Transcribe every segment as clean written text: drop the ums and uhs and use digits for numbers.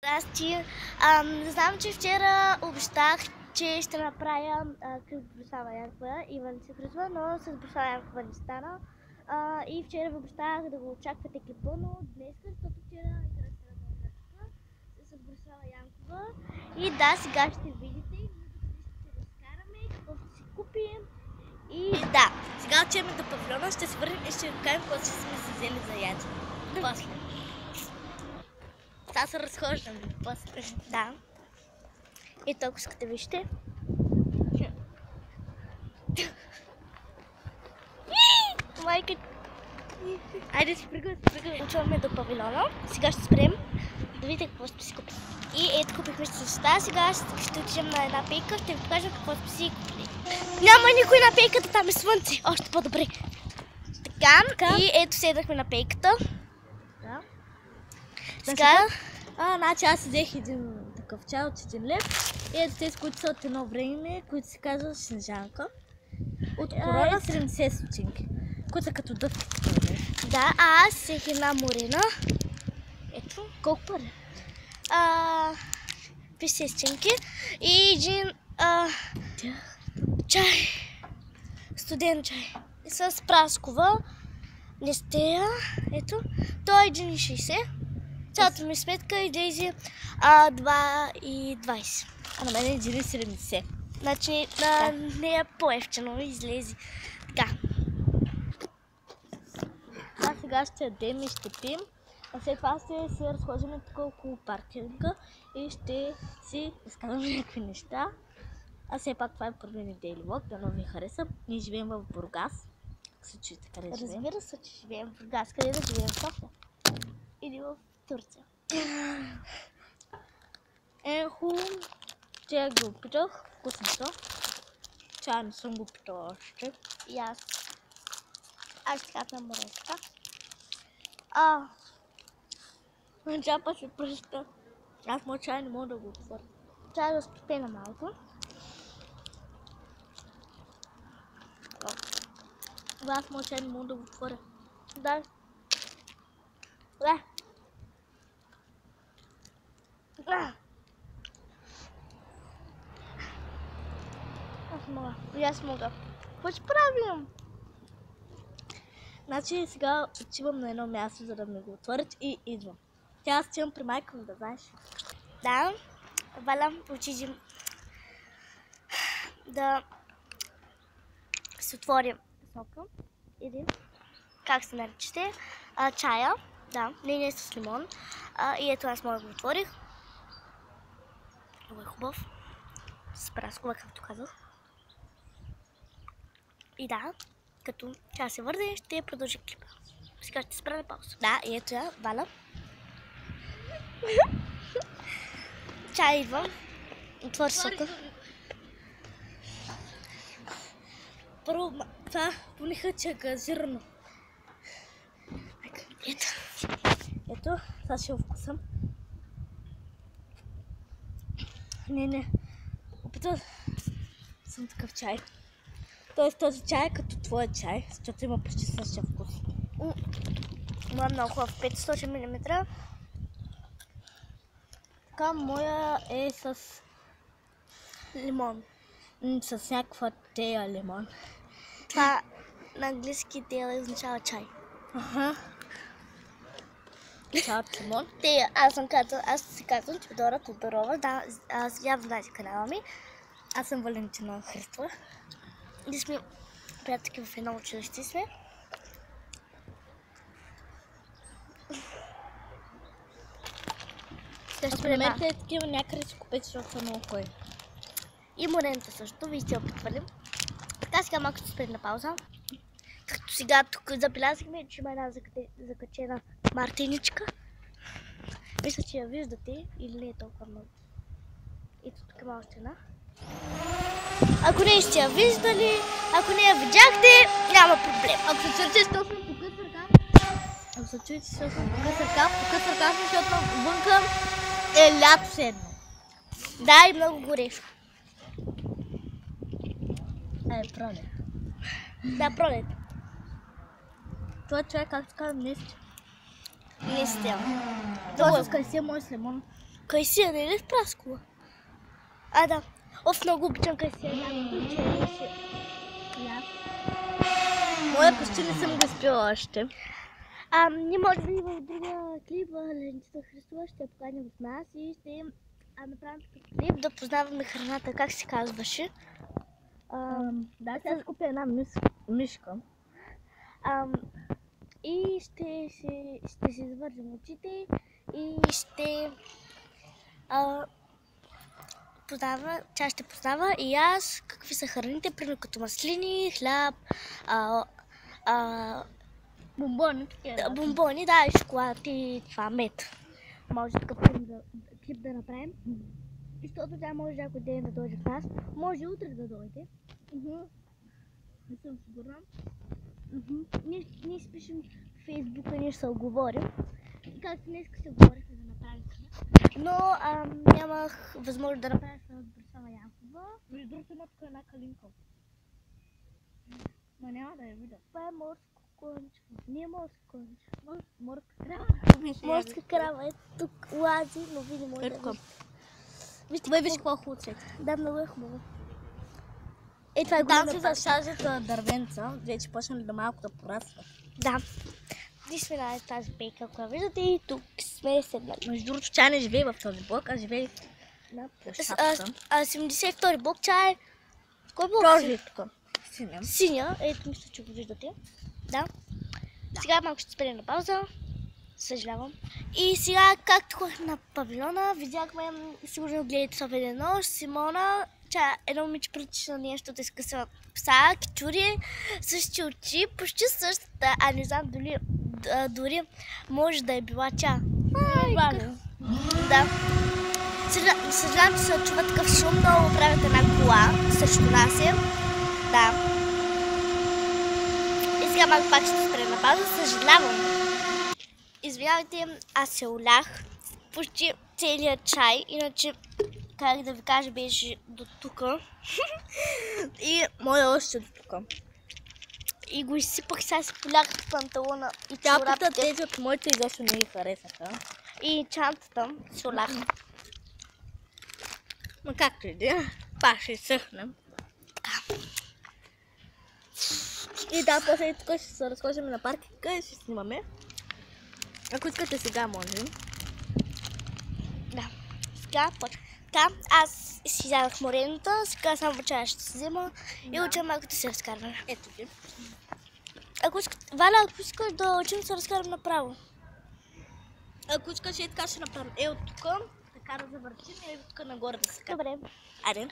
Здрасти. Знам, че вчера обещах, че ще направя клип Борислава Янкова и Валентина Христова, но с Борислава Янкова не стана. И вчера ви обещах да го очаквате клипа, но днес, защото вчера израстена графика с Борислава Янкова. И да, сега ще видите, ще разкараме, какво ще си купим. И да, сега отиваме до павилиона, ще се върнем и ще ви кажем какво сме си взели за яд. После. Сега се разхождам. После. Да. И толкова искате вижте. Майка. Айде си приготвим. Отиваме до павилиона. Сега ще спрем да видите какво ще си купим. И ето купихме неща. Сега ще отидем на една пейка. Ще ви покажем какво ще си купили. Няма никой на пейката, там е слънце. Още по-добре. Така. И ето седнахме на пейката. Да. Сега... Значи аз взех един такъв чай от 1 лев. И ето тези, които са от едно време, които се казват Снежанка. От корона 70 стотинки. Които са като дъвки. Да, аз взех една морена. Ето. Колко пари? 50 стотинки. И един чай. Студен чай. С праскова листея. Ето. Той е 1,60. Цялата ми сметка излезе 2,20. А на мен е 1,70. Значи не е по-евтино излезе. Така. Сега ще ядем и ще пим. А след това ще се разхождаме тук около паркинга и ще си разказваме някакви неща. А все пак това е първи Daily Vlog, дано ви хареса. Ние живеем в Бургас. Как се чуете, къде живеем? Разбира се, че живеем в Бургас. Къде да живеем? В София? Или в Турция? Чая го опитах. Вкусно са. Чая не съм го опитала още. И аз. Аз ще капна моренска. Чапа се пръста. Аз моят чай не мога да го отворя. Трябва да стопена малко. Аз моят чай не мога да го отворя. Да. Аз мога. И аз мога. Какво ще правим? Значи сега отивам на едно място, за да ми го отворят и идвам. Тя отивам при майка ми, да знаеш. Да. Валя, отидем да се отворим сока. Или как се наричате? Чая. Да, не е с лимон. И ето аз мога да го отворих. Много е хубав. С праскова, както казах. И да, като тя се върне, ще продължи клипа. Сега ще спра на пауза. Да, и ето я, Валя. Чай идва. Отвори сока. Първо, това пониха, че е газирано. Ето, сега ще го вкусам. Не. Опитвам съм такъв чай. Тоест този чай е като твоя чай, защото има почти същия вкус. Моя много хубав, 500 мм. Така, моя е с лимон. С някаква тея лимон. Това на английски тея означава чай. Чай от лимон? Тея, аз си казвам Теодора Тодорова. Да, аз явно знаете канала ми. Аз съм Валентина Христова. Ние сме приятелки в едно училище сме. Ако намерите такива някъде си купете, защото са много хубави. И морената също, вие сте опитвали. Така сега малко ще спрем на пауза. Като сега тук забелязахме, че има една закачена мартиничка. Мисля, че я виждате или не е толкова много. Ето тук има още една. Ако не сте я виждали, ако не я видяхте, няма проблем. Ако се чуете точно по къс ръка, защото вънка е лято седно. Да, и много горещо. Пролет. Да, пролет. Това човек, както казвам, днес. Не сте. Много с кайсия, може с лимон. Кайсия, не е ли в праскова? Да. Много обичам кайсия. Моя почти не съм го изпила още. Ние може би в другия клип, Лентица Христова, ще я поканим с нас и ще направим такъв клип да познаваме храната, как се казваше. Да, сега купя една мишка. И ще си завържем очите и ще тя ще познава и аз какви са храните, примерно като маслини, хляб, Бомбони. Бомбони, да, и шоколад и това мед. Може такъв клип да направим. Защото тя може някой ден да дойде в нас. Може утре да дойде. Не съм сигурна. Ние си пишем в Фейсбука, ние ще се оговорим. И както днес се оговорихме да направим това. Но нямах възможност да направя с Борислава Янкова. Между другото има тук една калинка. Но няма да я видя. Това е морско конче. Не е морско конче. Морска крава. Морска крава е тук лази, но ви не може да вижте. Виж какво хубаво цвете. Да, много е хубаво. Това е там се засажат дървенца, вече почнали да малко да пораства. Да. Ние сме на тази пейка, ако виждате, и тук сме седнали. Между другото, тя не живее в този блок, а живее на площадката. 72 блок, тя е... Кой блок си? Синя. Ето, мисля, че го виждате. Да. Сега малко ще спрем на пауза. Съжалявам. И сега, както ходихме на павилиона, видяхме, сигурно гледате това видео, Симона, едно момиче прилича на нещо да изкъсва пса, кичури, същи очи, почти същата, не знам дори може да е била тя. Да. Съжалявам, че се чува такъв шум, но правят една кола срещу нас е. Да. И сега малко пак ще спре на пауза, съжалявам. Извинявайте, аз се улях почти целият чай, иначе, как да ви кажа, беше до тук. И моя още до тук. И го изсипах, сега си полях в панталона и чорапите. Тези от моите изобщо не ги харесаха. И чантата се улях. Ма както и да, пак ще изсъхнем. И да, после тук ще се разхождаме на паркинга и ще снимаме. Ако искате сега, може. Да. Сега почва. Така, аз си вземах морената, сега само чая ще се взема и уча малко да се разкарваме. Ето ги. Валя, ако искаш да учим, се разкарвам направо. Ако искаш и така ще направим. От тук, така да завъртим и тук нагоре да се кара. Добре. Айде.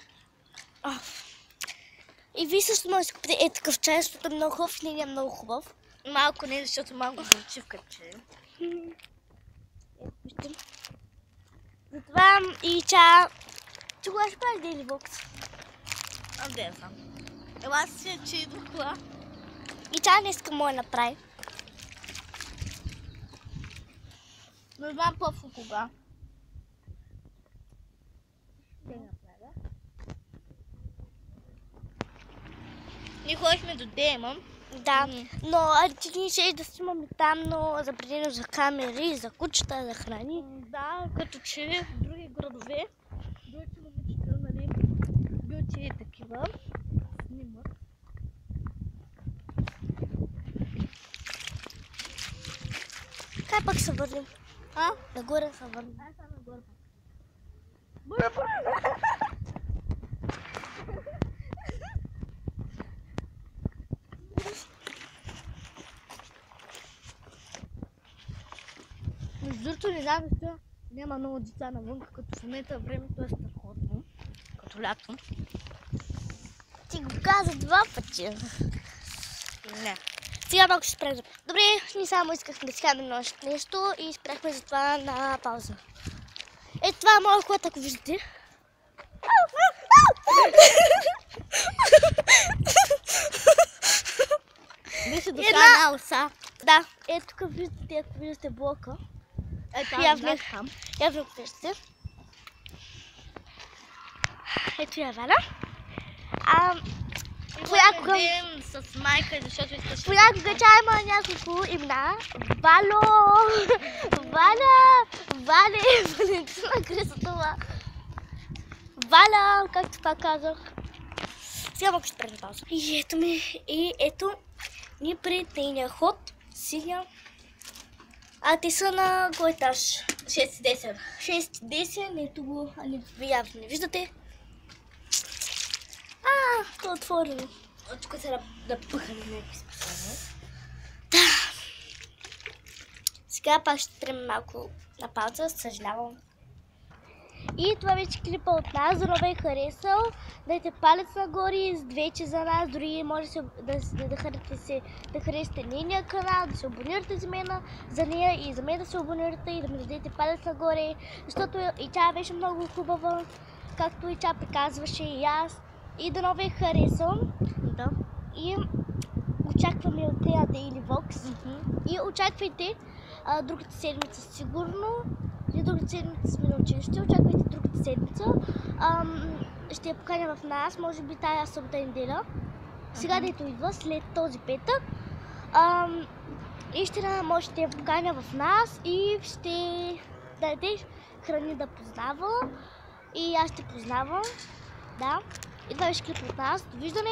И вие също може да си купите такъв чай, защото е много хубав и не е много хубав. Малко не, защото малко звучи в каче. Затова и ча... Ти кога ще правиш дейли бокс? Не знам. Ела си, че идвах това. И ча днеска може да направи. Не знам по-фу кога. Ние ходихме до Дейма. Да, но ние ще да снимаме там, но забранено за камери, за кучета, за храни. Да, като че в други градове, другите момичета, нали, бюти и такива, снимат. Как пък се върнем? Нагоре се върнем. Ай, сега нагоре пак. Между другото, не знам защо няма много деца навън, като в момента времето е страхотно, като лято. Ти го каза 2 пъти. Не. Сега малко ще спрем. Добре, ние само искахме да си хаме нещо и спряхме за това на пауза. Ето това е моя кот, ако виждате. Беше дошла една оса. Да, ето тук виждате, ако виждате блока. Явно виждате. Ето я Валя. Понякога- Ден с майка, защото искаш... Понякога тя има няколко имена. Вало, Валя, Вале, Валентина Крисотова. Валя, както пак казах. Сега малко ще правим пауза. И ето ни пред нейния ход. Сега. А те са на кой етаж? 6-10. 6-10, ето го, явно не виждате. То е отворено. Тук се напъхаме някакви спасения. Сега пак ще трем малко на пауза, съжалявам. И това беше клипа от нас, за ви е харесал. Дайте палец нагоре, двече за нас, дори може да харесате нейния канал, да се абонирате за нея и за мен да се абонирате и да ми дадете палец нагоре, защото и тя беше много хубава, както и тя приказваше и аз. И да ви е харесал. Да. И очакваме от нея Daily Vox. И очаквайте другата седмица сигурно. И другата седмица сме на училище. Очаквайте другата седмица. Ще я поканя в нас, може би тая събота и неделя. Сега дето идва, след този петък. И ще може да я поканя в нас и ще даде храни да познава. И аз ще познавам. Да. И това беше клип от нас. Довиждане!